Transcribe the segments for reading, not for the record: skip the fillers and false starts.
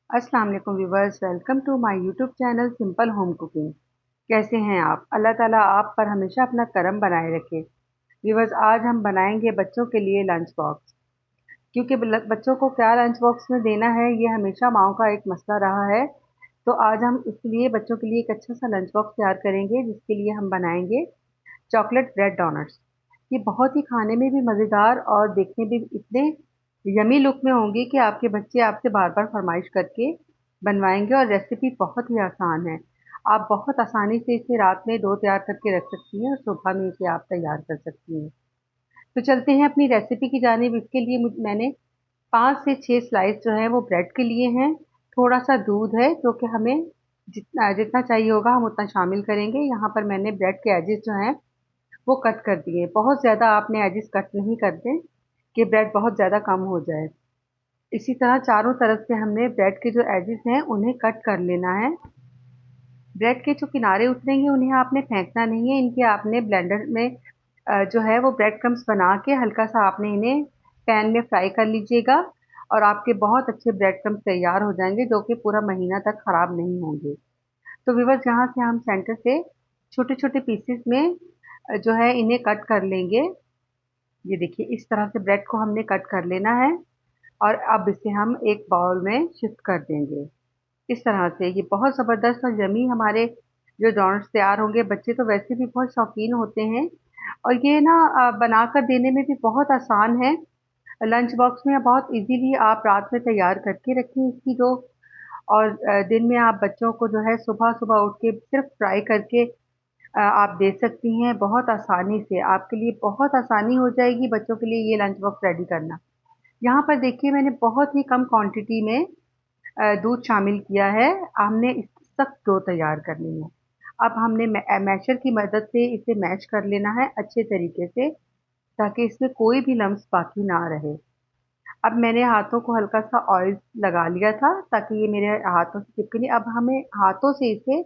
अस्सलाम वालेकुम viewers, welcome to my YouTube channel simple home cooking. कैसे हैं आप? अल्लाह ताला आप पर हमेशा अपना करम बनाए रखे। व्यूवर्स, आज हम बनाएंगे बच्चों के लिए लंच बॉक्स। क्योंकि बच्चों को क्या लंच बॉक्स में देना है, ये हमेशा माओ का एक मसला रहा है। तो आज हम इसलिए बच्चों के लिए एक अच्छा सा लंच बॉक्स तैयार करेंगे, जिसके लिए हम बनाएंगे चॉकलेट ब्रेड डोनट्स। ये बहुत ही खाने में भी मज़ेदार और देखने में भी इतने यमी लुक में होंगे कि आपके बच्चे आपसे बार बार फरमाइश करके बनवाएंगे। और रेसिपी बहुत ही आसान है। आप बहुत आसानी से इसे रात में दो तैयार करके रख सकती हैं और सुबह में इसे आप तैयार कर सकती हैं। तो चलते हैं अपनी रेसिपी की जानिब। इसके लिए मैंने 5 से 6 स्लाइस जो है वो ब्रेड के लिए हैं। थोड़ा सा दूध है जो कि हमें जितना जितना चाहिए होगा हम उतना शामिल करेंगे। यहाँ पर मैंने ब्रेड के एजेस जो हैं वो कट कर दिए। बहुत ज़्यादा आपने एजेस कट नहीं करते कि ब्रेड बहुत ज़्यादा कम हो जाए। इसी तरह चारों तरफ से हमने ब्रेड के जो एजेस हैं उन्हें कट कर लेना है। ब्रेड के जो किनारे उतरेंगे उन्हें आपने फेंकना नहीं है, इनके आपने ब्लेंडर में जो है वो ब्रेड क्रम्स बना के हल्का सा आपने इन्हें पैन में फ्राई कर लीजिएगा। और आपके बहुत अच्छे ब्रेड क्रम्स तैयार हो जाएंगे जो कि पूरा महीना तक खराब नहीं होंगे। तो व्यूअर्स, यहाँ से हम सेंटर से छोटे छोटे पीसेस में जो है इन्हें कट कर लेंगे। ये देखिए, इस तरह से ब्रेड को हमने कट कर लेना है। और अब इसे हम एक बाउल में शिफ्ट कर देंगे। इस तरह से ये बहुत ज़बरदस्त और यमी हमारे जो डोनट्स तैयार होंगे। बच्चे तो वैसे भी बहुत शौकीन होते हैं और ये ना बनाकर देने में भी बहुत आसान है। लंच बॉक्स में बहुत इजीली आप रात में तैयार करके रखें इसकी डो। और दिन में आप बच्चों को जो है सुबह सुबह उठ के सिर्फ फ्राई करके आप दे सकती हैं बहुत आसानी से। आपके लिए बहुत आसानी हो जाएगी बच्चों के लिए ये लंच बॉक्स रेडी करना। यहाँ पर देखिए, मैंने बहुत ही कम क्वांटिटी में दूध शामिल किया है। हमने इसकी सख्त डो तैयार करनी है। अब हमने मैशर की मदद से इसे मैश कर लेना है अच्छे तरीके से, ताकि इसमें कोई भी लम्स बाकी ना रहे। अब मैंने हाथों को हल्का सा ऑयल लगा लिया था ताकि ये मेरे हाथों से चिपके नहीं। अब हमें हाथों से इसे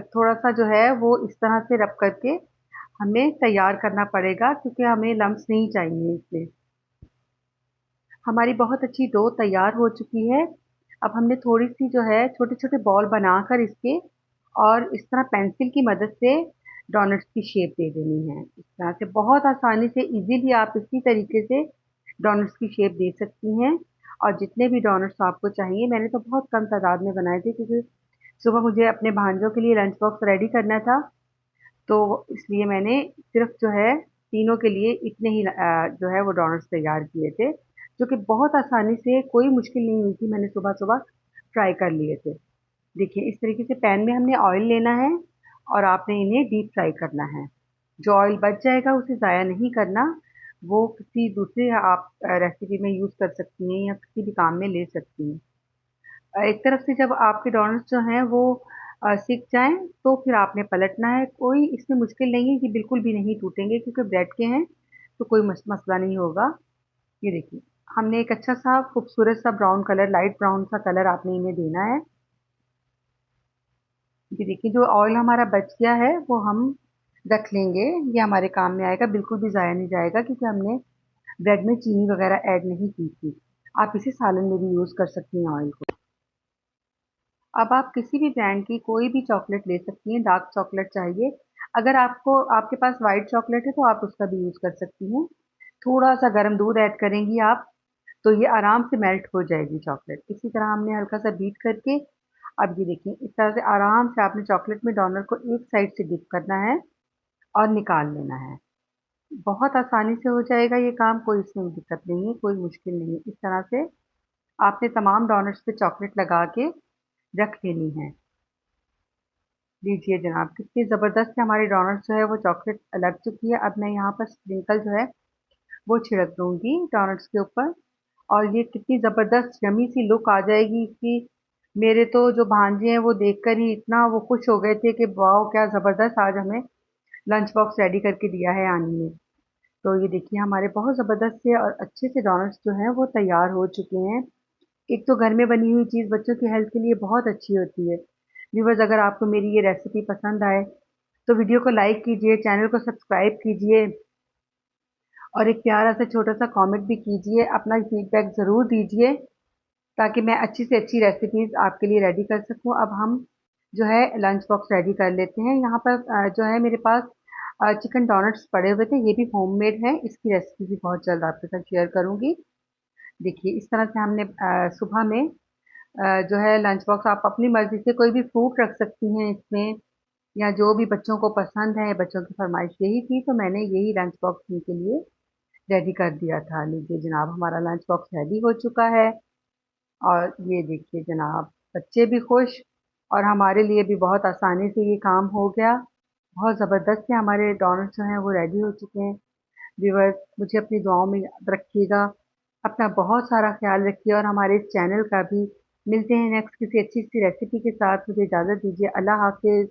थोड़ा सा जो है वो इस तरह से रब करके हमें तैयार करना पड़ेगा, क्योंकि हमें लम्स नहीं चाहिए इसमें। हमारी बहुत अच्छी डो तैयार हो चुकी है। अब हमने थोड़ी-सी जो है छोटे-छोटे बॉल बनाकर इसके और इस तरह पेंसिल की मदद से डोनट्स की शेप दे देनी है। इस तरह से बहुत आसानी से इज़िली आप इसी तरीके से डोनट्स की शेप दे सकती हैं। और जितने भी डोनट्स आपको चाहिए, मैंने तो बहुत कम तादाद में बनाए थे क्योंकि सुबह मुझे अपने भांजों के लिए लंच बॉक्स रेडी करना था। तो इसलिए मैंने सिर्फ़ जो है तीनों के लिए इतने ही जो है वो डोनट्स तैयार किए थे, जो कि बहुत आसानी से कोई मुश्किल नहीं हुई थी, मैंने सुबह-सुबह फ्राई कर लिए थे। देखिए, इस तरीके से पैन में हमने ऑयल लेना है और आपने इन्हें डीप फ्राई करना है। जो ऑयल बच जाएगा उसे ज़ाया नहीं करना, वो किसी दूसरे आप रेसिपी में यूज़ कर सकती हैं या किसी भी काम में ले सकती हैं। एक तरफ से जब आपके डोनट्स जो हैं वो सिक जाएँ, तो फिर आपने पलटना है। कोई इसमें मुश्किल नहीं है कि बिल्कुल भी नहीं टूटेंगे, क्योंकि ब्रेड के हैं, तो कोई मसला नहीं होगा। ये देखिए, हमने एक अच्छा-सा खूबसूरत सा ब्राउन कलर, लाइट ब्राउन सा कलर आपने इन्हें देना है। ये देखिए, जो ऑयल हमारा बच गया है वो हम रख लेंगे, ये हमारे काम में आएगा, बिल्कुल भी ज़ाया नहीं जाएगा, क्योंकि हमने ब्रेड में चीनी वगैरह ऐड नहीं की थी। आप इसे सालन में भी यूज़ कर सकती हैं ऑयल को। अब आप किसी भी ब्रांड की कोई भी चॉकलेट ले सकती हैं, डार्क चॉकलेट चाहिए। अगर आपको आपके पास व्हाइट चॉकलेट है तो आप उसका भी यूज़ कर सकती हैं। थोड़ा-सा गर्म दूध ऐड करेंगी आप, तो ये आराम से मेल्ट हो जाएगी चॉकलेट। इसी तरह हमने हल्का-सा बीट करके अब ये देखिए, इस तरह से आराम से आपने चॉकलेट में डोनट को एक साइड से डिप करना है और निकाल लेना है। बहुत आसानी से हो जाएगा ये काम, कोई इसमें दिक्कत नहीं है, कोई मुश्किल नहीं है। इस तरह से आपने तमाम डोनट्स पे चॉकलेट लगा के रख लेनी है। लीजिए जनाब, कितनी ज़बरदस्त से हमारी डोनट्स जो है वो चॉकलेट लग चुकी है। अब मैं यहाँ पर स्प्रिंकल जो है वो छिड़क दूँगी डोनट्स के ऊपर और ये कितनी ज़बरदस्त यम्मी सी लुक आ जाएगी इसकी। मेरे तो जो भांजे हैं वो देखकर ही इतना वो खुश हो गए थे कि वाओ! क्या ज़बरदस्त आज हमें लंच बॉक्स रेडी करके दिया है आनी ने। तो ये देखिए, हमारे बहुत ज़बरदस्त से और अच्छे से डोनट्स जो हैं वो तैयार हो चुके हैं। एक तो घर में बनी हुई चीज़ बच्चों की हेल्थ के लिए बहुत अच्छी होती है। व्यूअर्स, अगर आपको मेरी ये रेसिपी पसंद आए तो वीडियो को लाइक कीजिए, चैनल को सब्सक्राइब कीजिए और एक प्यारा सा छोटा सा कमेंट भी कीजिए। अपना फीडबैक ज़रूर दीजिए। ताकि मैं अच्छी से अच्छी रेसिपीज़ आपके लिए रेडी कर सकूँ। अब हम जो है लंच बॉक्स रेडी कर लेते हैं। यहाँ पर जो है मेरे पास चिकन डोनट्स पड़े हुए थे, ये भी होममेड हैं। इसकी रेसिपी भी बहुत जल्द आपके साथ शेयर करूँगी। देखिए इस तरह से हमने सुबह में जो है लंच बॉक्स आप अपनी मर्ज़ी से कोई भी फ्रूट रख सकती हैं इसमें, या जो भी बच्चों को पसंद है, बच्चों की फ़रमाइश यही थी तो मैंने यही लंच बॉक्स उनके लिए रेडी कर दिया था। लीजिए जनाब हमारा लंच बॉक्स रेडी हो चुका है और ये देखिए जनाब बच्चे भी खुश और हमारे लिए भी बहुत आसानी से ये काम हो गया। बहुत ज़बरदस्त से हमारे डोनट्स जो हैं वो रेडी हो चुके हैं। व्यूअर्स मुझे अपनी दुआओं में याद रखिएगा। अपना बहुत सारा ख़्याल रखिए और हमारे इस चैनल का भी। मिलते हैं नेक्स्ट किसी अच्छी सी रेसिपी के साथ। मुझे इजाज़त दीजिए। अल्लाह हाफ़िज़।